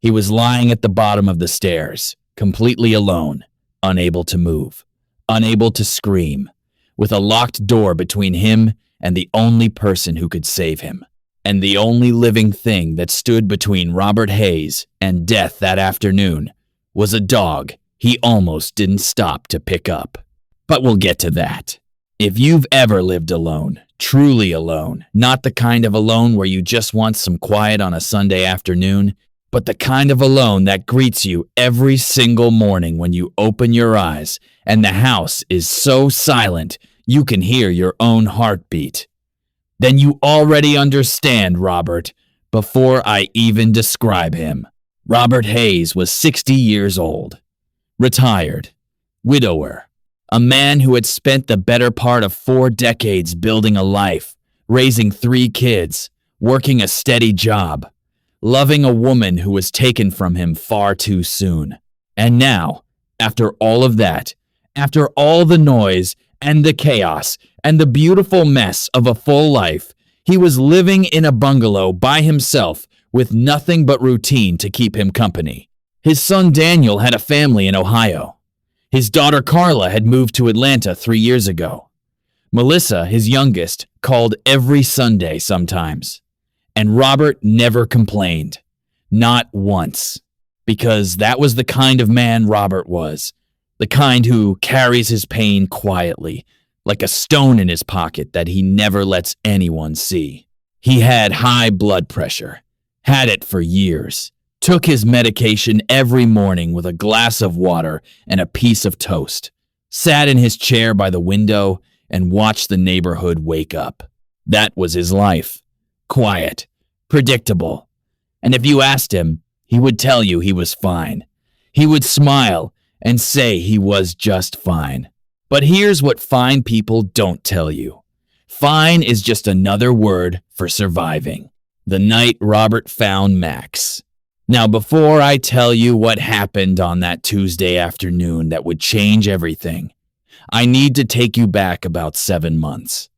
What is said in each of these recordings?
He was lying at the bottom of the stairs, completely alone, unable to move, unable to scream, with a locked door between him and the only person who could save him. And the only living thing that stood between Robert Hayes and death that afternoon was a dog he almost didn't stop to pick up. But we'll get to that. If you've ever lived alone, truly alone, not the kind of alone where you just want some quiet on a Sunday afternoon, but the kind of alone that greets you every single morning when you open your eyes and the house is so silent you can hear your own heartbeat, then you already understand Robert before I even describe him. Robert Hayes was 60 years old, retired, widower, a man who had spent the better part of 4 decades building a life, raising 3 kids, working a steady job, loving a woman who was taken from him far too soon. And now, after all of that, after all the noise and the chaos and the beautiful mess of a full life, he was living in a bungalow by himself with nothing but routine to keep him company. His son Daniel had a family in Ohio. His daughter Carla had moved to Atlanta 3 years ago. Melissa, his youngest, called every Sunday sometimes. And Robert never complained. Not once. Because that was the kind of man Robert was. The kind who carries his pain quietly, like a stone in his pocket that he never lets anyone see. He had high blood pressure. Had it for years. Took his medication every morning with a glass of water and a piece of toast. Sat in his chair by the window and watched the neighborhood wake up. That was his life. Quiet. Predictable. And if you asked him, he would tell you he was fine. He would smile and say he was just fine. But here's what fine people don't tell you. Fine is just another word for surviving. The night Robert found Max. Now, before I tell you what happened on that Tuesday afternoon that would change everything, I need to take you back about 7 months.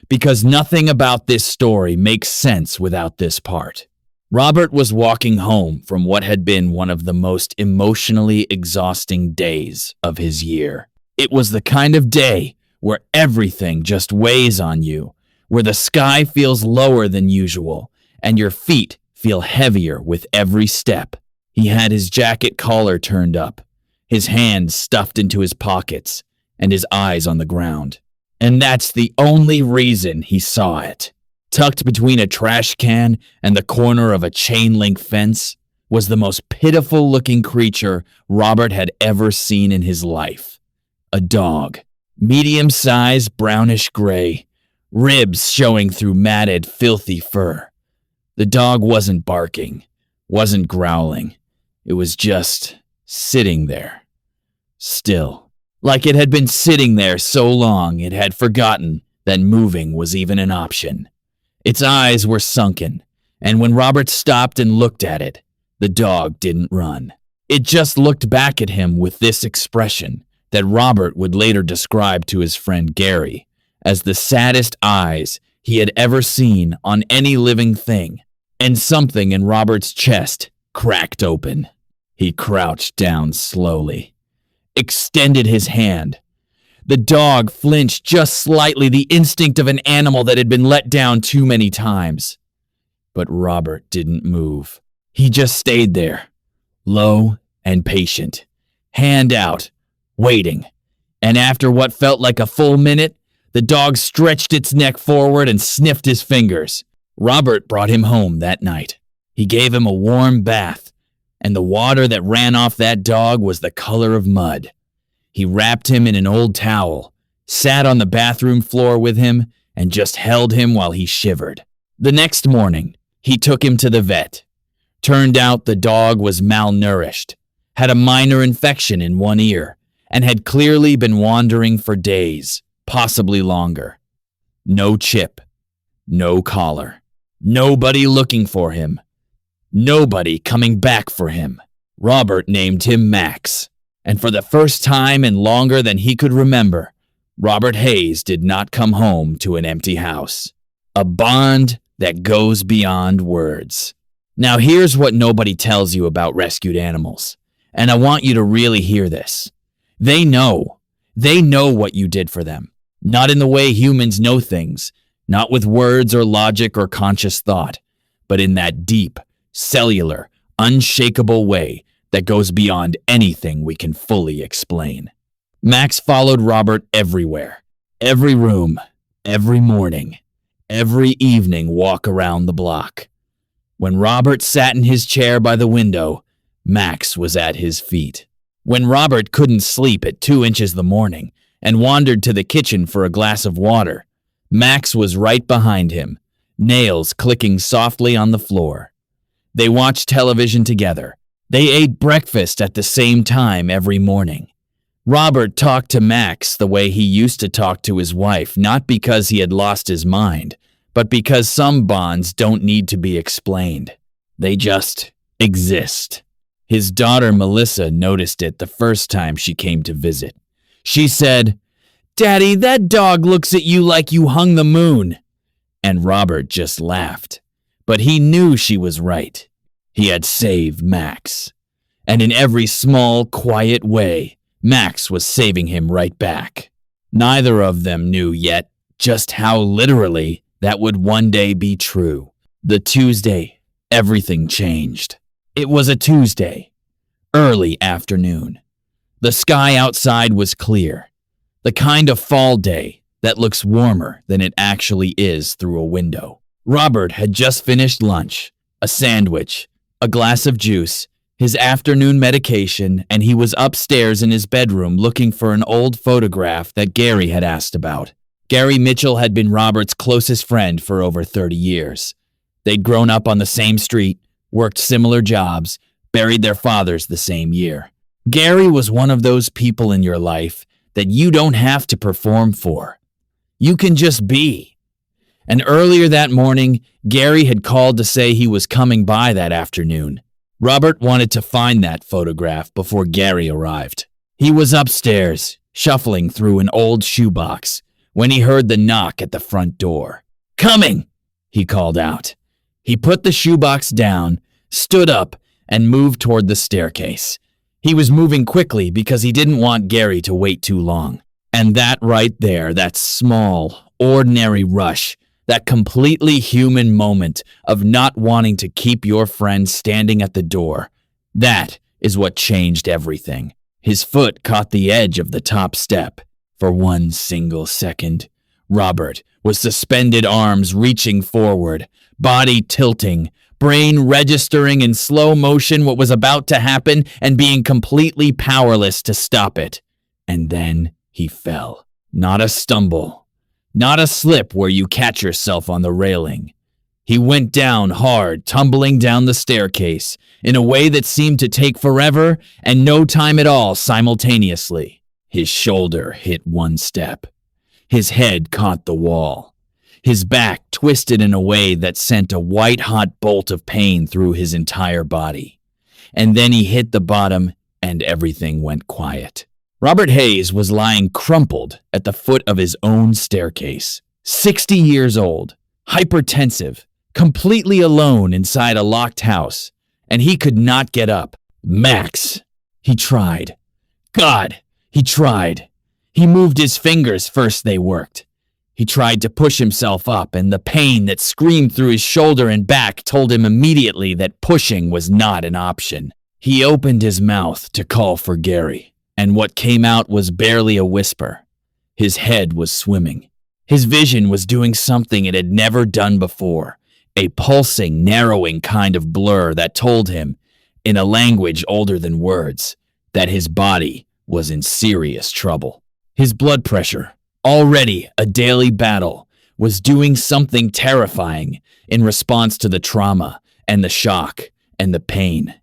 Because nothing about this story makes sense without this part. Robert was walking home from what had been one of the most emotionally exhausting days of his year. It was the kind of day where everything just weighs on you, where the sky feels lower than usual, and your feet feel heavier with every step. He had his jacket collar turned up, his hands stuffed into his pockets, and his eyes on the ground. And that's the only reason he saw it. Tucked between a trash can and the corner of a chain-link fence was the most pitiful-looking creature Robert had ever seen in his life. A dog, medium-sized brownish gray, ribs showing through matted, filthy fur. The dog wasn't barking, wasn't growling. It was just sitting there, still. Like it had been sitting there so long it had forgotten that moving was even an option. Its eyes were sunken, and when Robert stopped and looked at it, the dog didn't run. It just looked back at him with this expression that Robert would later describe to his friend Gary as the saddest eyes he had ever seen on any living thing, and something in Robert's chest cracked open. He crouched down slowly. Extended his hand. The dog flinched just slightly, the instinct of an animal that had been let down too many times. But Robert didn't move. He just stayed there, low and patient, hand out, waiting. And after what felt like a full minute, the dog stretched its neck forward and sniffed his fingers. Robert brought him home that night. He gave him a warm bath, and the water that ran off that dog was the color of mud. He wrapped him in an old towel, sat on the bathroom floor with him, and just held him while he shivered. The next morning, he took him to the vet. Turned out the dog was malnourished, had a minor infection in one ear, and had clearly been wandering for days, possibly longer. No chip, no collar, nobody looking for him. Nobody coming back for him. Robert named him Max, and for the first time in longer than he could remember, Robert Hayes did not come home to an empty house. A bond that goes beyond words. Now here's what nobody tells you about rescued animals, and I want you to really hear this. They know. They know what you did for them. Not in the way humans know things, not with words or logic or conscious thought, but in that deep, cellular, unshakable way that goes beyond anything we can fully explain. Max followed Robert everywhere, every room, every morning, every evening walk around the block. When Robert sat in his chair by the window, Max was at his feet. When Robert couldn't sleep at 2 inches the morning and wandered to the kitchen for a glass of water, Max was right behind him, nails clicking softly on the floor. They watched television together. They ate breakfast at the same time every morning. Robert talked to Max the way he used to talk to his wife, not because he had lost his mind, but because some bonds don't need to be explained. They just exist. His daughter Melissa noticed it the first time she came to visit. She said, "Daddy, that dog looks at you like you hung the moon." And Robert just laughed. But he knew she was right. He had saved Max. And in every small, quiet way, Max was saving him right back. Neither of them knew yet just how literally that would one day be true. The Tuesday, everything changed. It was a Tuesday, early afternoon. The sky outside was clear, the kind of fall day that looks warmer than it actually is through a window. Robert had just finished lunch, a sandwich, a glass of juice, his afternoon medication, and he was upstairs in his bedroom looking for an old photograph that Gary had asked about. Gary Mitchell had been Robert's closest friend for over 30 years. They'd grown up on the same street, worked similar jobs, buried their fathers the same year. Gary was one of those people in your life that you don't have to perform for. You can just be. And earlier that morning, Gary had called to say he was coming by that afternoon. Robert wanted to find that photograph before Gary arrived. He was upstairs, shuffling through an old shoebox, when he heard the knock at the front door. "Coming!" he called out. He put the shoebox down, stood up, and moved toward the staircase. He was moving quickly because he didn't want Gary to wait too long. And that right there, that small, ordinary rush, that completely human moment of not wanting to keep your friend standing at the door, that is what changed everything. His foot caught the edge of the top step. For one single second, Robert was suspended arms reaching forward, body tilting, brain registering in slow motion what was about to happen and being completely powerless to stop it. And then he fell. Not a stumble. Not a slip where you catch yourself on the railing. He went down hard, tumbling down the staircase in a way that seemed to take forever and no time at all simultaneously. His shoulder hit one step. His head caught the wall. His back twisted in a way that sent a white-hot bolt of pain through his entire body. And then he hit the bottom and everything went quiet. Robert Hayes was lying crumpled at the foot of his own staircase, 60 years old, hypertensive, completely alone inside a locked house, and he could not get up. Max! He tried. God! He tried. He moved his fingers first they worked. He tried to push himself up, and the pain that screamed through his shoulder and back told him immediately that pushing was not an option. He opened his mouth to call for Gary, and what came out was barely a whisper. His head was swimming. His vision was doing something it had never done before, a pulsing, narrowing kind of blur that told him, in a language older than words, that his body was in serious trouble. His blood pressure, already a daily battle, was doing something terrifying in response to the trauma and the shock and the pain.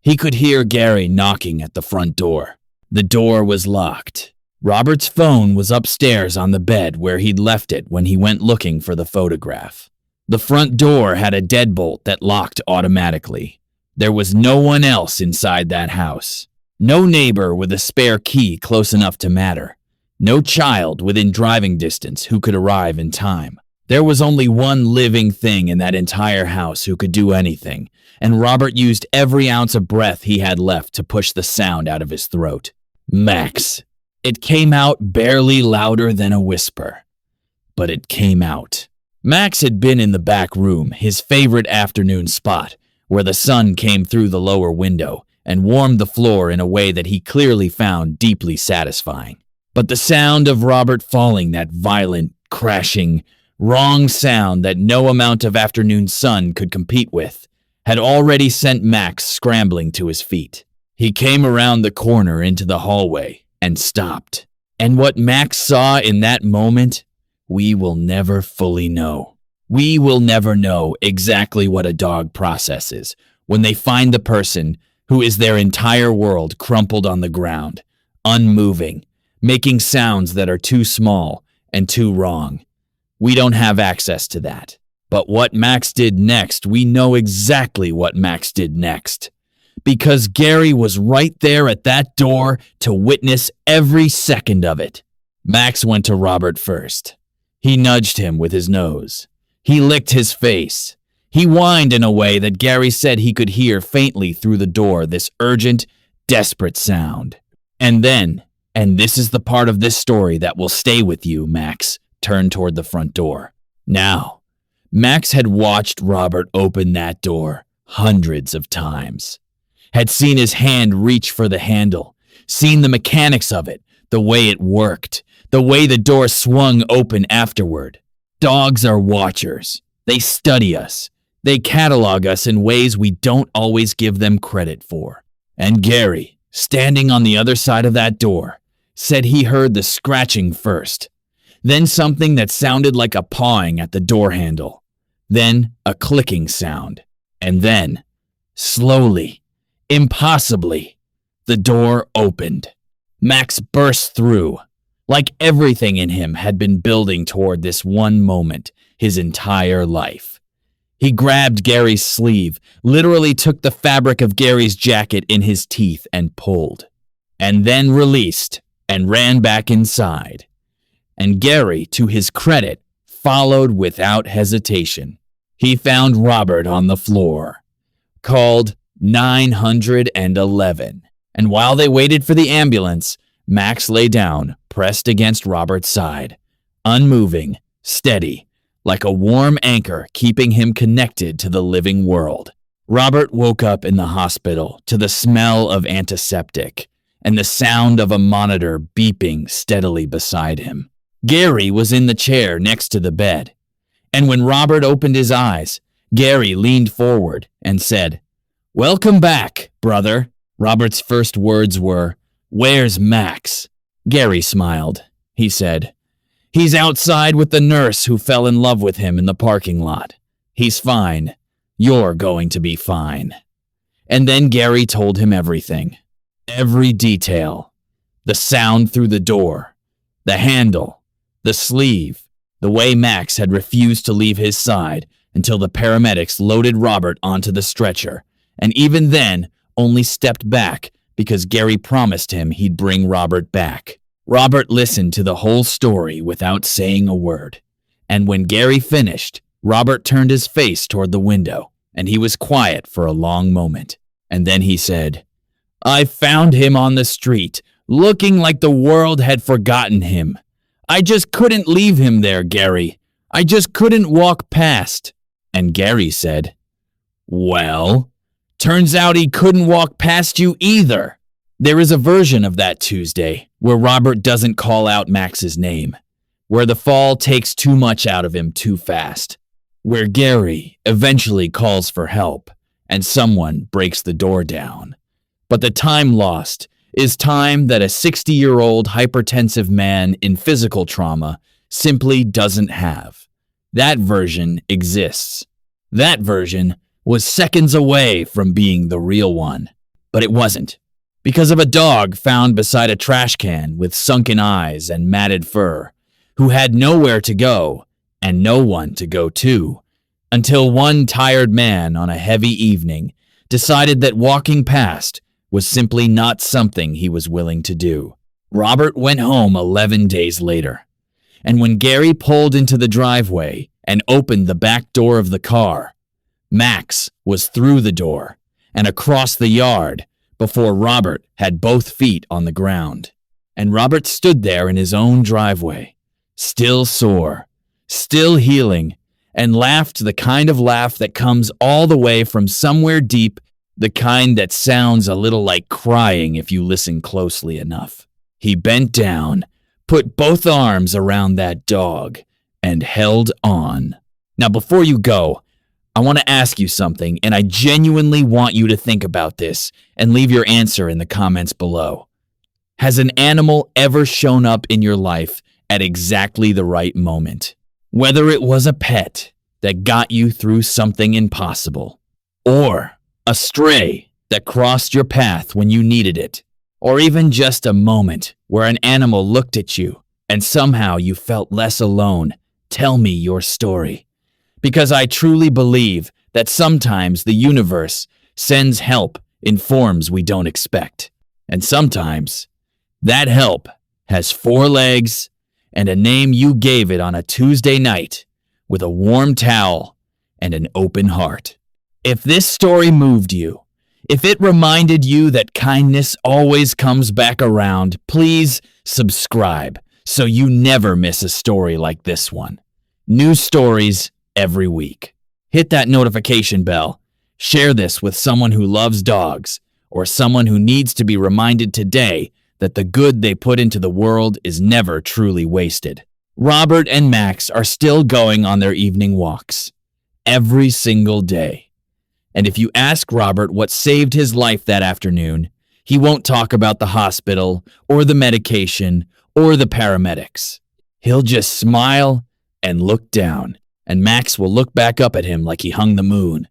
He could hear Gary knocking at the front door. The door was locked. Robert's phone was upstairs on the bed where he'd left it when he went looking for the photograph. The front door had a deadbolt that locked automatically. There was no one else inside that house. No neighbor with a spare key close enough to matter. No child within driving distance who could arrive in time. There was only one living thing in that entire house who could do anything, and Robert used every ounce of breath he had left to push the sound out of his throat. Max. It came out barely louder than a whisper, but it came out. Max had been in the back room, his favorite afternoon spot, where the sun came through the lower window and warmed the floor in a way that he clearly found deeply satisfying. But the sound of Robert falling, that violent, crashing, wrong sound that no amount of afternoon sun could compete with, had already sent Max scrambling to his feet. He came around the corner into the hallway and stopped. And what Max saw in that moment, we will never fully know. We will never know exactly what a dog processes when they find the person who is their entire world crumpled on the ground, unmoving, making sounds that are too small and too wrong. We don't have access to that. But what Max did next, we know exactly what Max did next. Because Gary was right there at that door to witness every second of it. Max went to Robert first. He nudged him with his nose. He licked his face. He whined in a way that Gary said he could hear faintly through the door, this urgent, desperate sound. And then, and this is the part of this story that will stay with you, Max turned toward the front door. Now, Max had watched Robert open that door hundreds of times. Had seen his hand reach for the handle, seen the mechanics of it, the way it worked, the way the door swung open afterward. Dogs are watchers. They study us. They catalog us in ways we don't always give them credit for. And Gary, standing on the other side of that door, said he heard the scratching first, then something that sounded like a pawing at the door handle, then a clicking sound, and then, slowly, impossibly, the door opened. Max burst through, like everything in him had been building toward this one moment his entire life. He grabbed Gary's sleeve, literally took the fabric of Gary's jacket in his teeth and pulled, and then released and ran back inside. And Gary, to his credit, followed without hesitation. He found Robert on the floor, called 911, and while they waited for the ambulance, Max lay down, pressed against Robert's side, unmoving, steady, like a warm anchor keeping him connected to the living world. Robert woke up in the hospital to the smell of antiseptic and the sound of a monitor beeping steadily beside him. Gary was in the chair next to the bed, and when Robert opened his eyes, Gary leaned forward and said, "Welcome back, brother." Robert's first words were, "Where's Max?" Gary smiled. He said, "He's outside with the nurse who fell in love with him in the parking lot. He's fine. You're going to be fine." And then Gary told him everything. Every detail. The sound through the door. The handle. The sleeve. The way Max had refused to leave his side until the paramedics loaded Robert onto the stretcher, and even then only stepped back because Gary promised him he'd bring Robert back. Robert listened to the whole story without saying a word. And when Gary finished, Robert turned his face toward the window, and he was quiet for a long moment. And then he said, "I found him on the street, looking like the world had forgotten him. I just couldn't leave him there, Gary. I just couldn't walk past." And Gary said, "Well, turns out he couldn't walk past you either." There is a version of that Tuesday where Robert doesn't call out Max's name, where the fall takes too much out of him too fast, where Gary eventually calls for help and someone breaks the door down. But the time lost is time that a 60-year-old hypertensive man in physical trauma simply doesn't have. That version exists. That version was seconds away from being the real one, but it wasn't. Because of a dog found beside a trash can with sunken eyes and matted fur, who had nowhere to go and no one to go to, until one tired man on a heavy evening decided that walking past was simply not something he was willing to do. Robert went home 11 days later, and when Gary pulled into the driveway and opened the back door of the car. Max was through the door and across the yard before Robert had both feet on the ground. And Robert stood there in his own driveway, still sore, still healing, and laughed the kind of laugh that comes all the way from somewhere deep, the kind that sounds a little like crying if you listen closely enough. He bent down, put both arms around that dog, and held on. Now, before you go, I want to ask you something, and I genuinely want you to think about this and leave your answer in the comments below. Has an animal ever shown up in your life at exactly the right moment? Whether it was a pet that got you through something impossible, or a stray that crossed your path when you needed it, or even just a moment where an animal looked at you and somehow you felt less alone, tell me your story. Because I truly believe that sometimes the universe sends help in forms we don't expect. And sometimes that help has 4 legs and a name you gave it on a Tuesday night with a warm towel and an open heart. If this story moved you, if it reminded you that kindness always comes back around, please subscribe so you never miss a story like this one. New stories every week. Hit that notification bell. Share this with someone who loves dogs or someone who needs to be reminded today that the good they put into the world is never truly wasted. Robert and Max are still going on their evening walks every single day. And if you ask Robert what saved his life that afternoon, he won't talk about the hospital or the medication or the paramedics. He'll just smile and look down, and Max will look back up at him like he hung the moon.